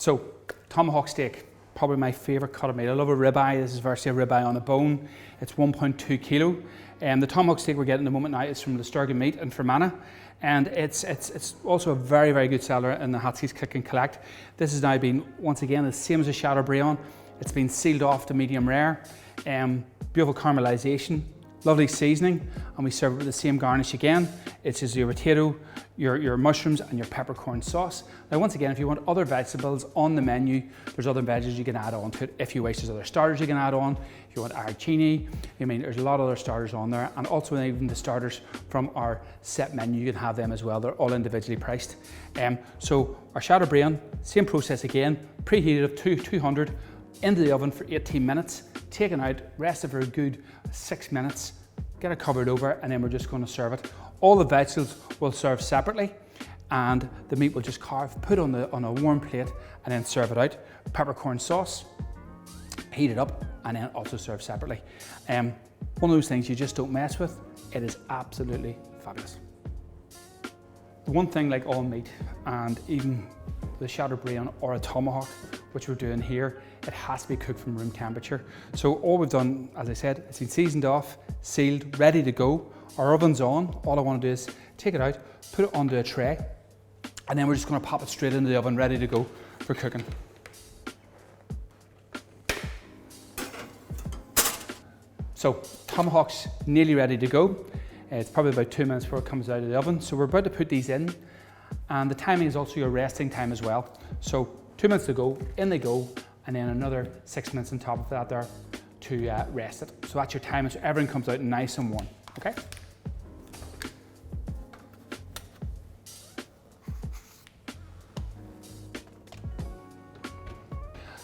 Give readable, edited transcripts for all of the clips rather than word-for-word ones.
So, tomahawk steak, probably my favourite cut of meat. I love a ribeye. This is virtually a ribeye on the bone. It's 1.2 kilo. The tomahawk steak we're getting at the moment now is from the Sturgeon Meat in Fermanagh. And it's also a very, very good seller in the Hatskey's Click and Collect. This has now been, once again, the same as a Chateaubriand. It's been sealed off to medium rare. Beautiful caramelization, lovely seasoning, and we serve it with the same garnish again. It's just your potato, your mushrooms, and your peppercorn sauce. Now, once again, if you want other vegetables on the menu, there's other veggies you can add on to it. If you wish, there's other starters you can add on. If you want arancini, there's a lot of other starters on there, and also even the starters from our set menu, you can have them as well. They're all individually priced. So our Chateaubriand, same process again, preheated of 200 into the oven for 18 minutes, taken out, rested for a good 6 minutes, get it covered over, and then we're just going to serve it. All the vegetables will serve separately, and the meat will just carve, put on a warm plate, and then serve it out. Peppercorn sauce, heat it up, and then also serve separately. One of those things you just don't mess with. It is absolutely fabulous. One thing, like all meat, and even the Chateaubriand or a tomahawk, which we're doing here, it has to be cooked from room temperature. So all we've done, as I said, it's been seasoned off, sealed, ready to go. Our oven's on. All I want to do is take it out, put it onto a tray, and then we're just going to pop it straight into the oven, ready to go for cooking. So tomahawk's nearly ready to go. It's probably about 2 minutes before it comes out of the oven. So we're about to put these in, and the timing is also your resting time as well. So 2 minutes to go, in they go, and then another 6 minutes on top of that there to rest it. So that's your time, so everything comes out nice and warm, okay?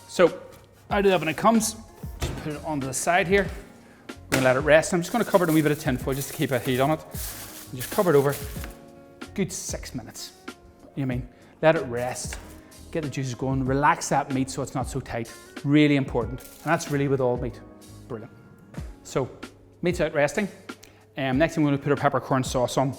So out of the oven it comes, just put it onto the side here. We're gonna let it rest. I'm just gonna cover it in a wee bit of tin foil just to keep a heat on it. And just cover it over, good 6 minutes. Let it rest, get the juices going, relax that meat so it's not so tight. Really important, and that's really with all meat. Brilliant. So, meat's out resting. Next thing we're gonna put our peppercorn sauce on.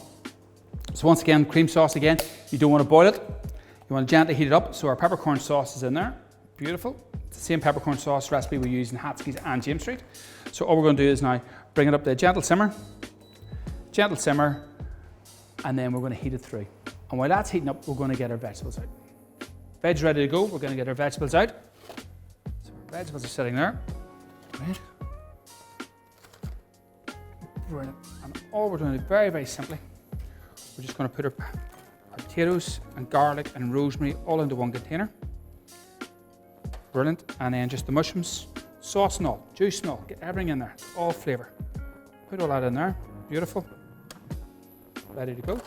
So once again, cream sauce again, you don't wanna boil it. You wanna gently heat it up, so our peppercorn sauce is in there. Beautiful. It's the same peppercorn sauce recipe we use in Hatskey's and James Street. So all we're going to do is now bring it up to a gentle simmer, and then we're going to heat it through. And while that's heating up, we're going to get our vegetables out. Veg's ready to go. We're going to get our vegetables out. So our vegetables are sitting there. Right. Brilliant. And all we're doing is very, very simply, we're just going to put our potatoes and garlic and rosemary all into one container. Brilliant. And then just the mushrooms, sauce and all, juice and all, get everything in there, all flavour. Put all that in there, beautiful. Ready to go.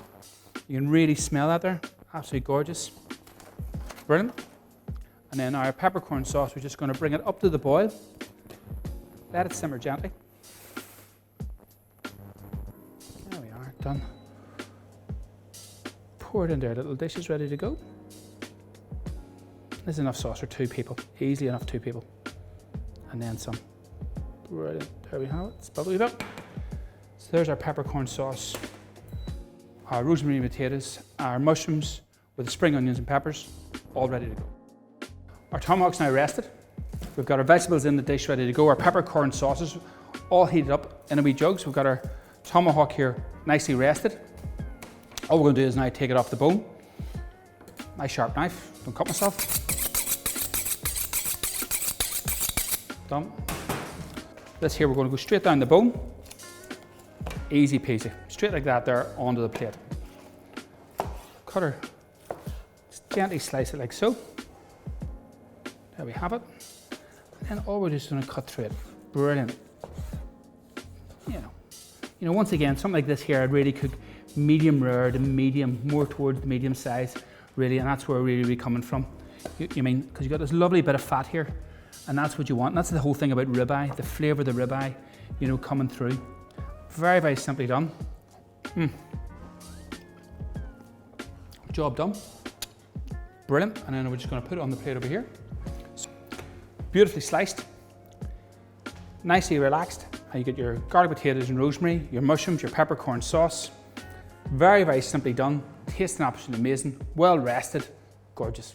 You can really smell that there, absolutely gorgeous. Brilliant. And then our peppercorn sauce, we're just going to bring it up to the boil. Let it simmer gently. There we are, done. Pour it into our little dishes, ready to go. There's enough sauce for 2 people, easily enough 2 people. And then some. Brilliant, there we have it, it's bubbly up. So there's our peppercorn sauce, our rosemary and potatoes, our mushrooms with the spring onions and peppers, all ready to go. Our tomahawk's now rested. We've got our vegetables in the dish ready to go. Our peppercorn sauces all heated up in a wee jug. So we've got our tomahawk here nicely rested. All we're going to do is now take it off the bone. Nice sharp knife, don't cut myself. Done. This here we're going to go straight down the bone. Easy peasy, straight like that there onto the plate. Cut her, just gently slice it like so. There we have it. And then all we're just going to cut through it. Brilliant. You know, once again, something like this here, I'd really cook medium rare to medium, more towards the medium size, really, and that's where we're really coming from. Because you've got this lovely bit of fat here, and that's what you want. And that's the whole thing about ribeye, the flavour of the ribeye, coming through. Very, very simply done. Job done. Brilliant. And then we're just going to put it on the plate over here. So, beautifully sliced, nicely relaxed. And you get your garlic potatoes and rosemary, your mushrooms, your peppercorn sauce. Very, very simply done. Tasting absolutely amazing. Well rested. Gorgeous.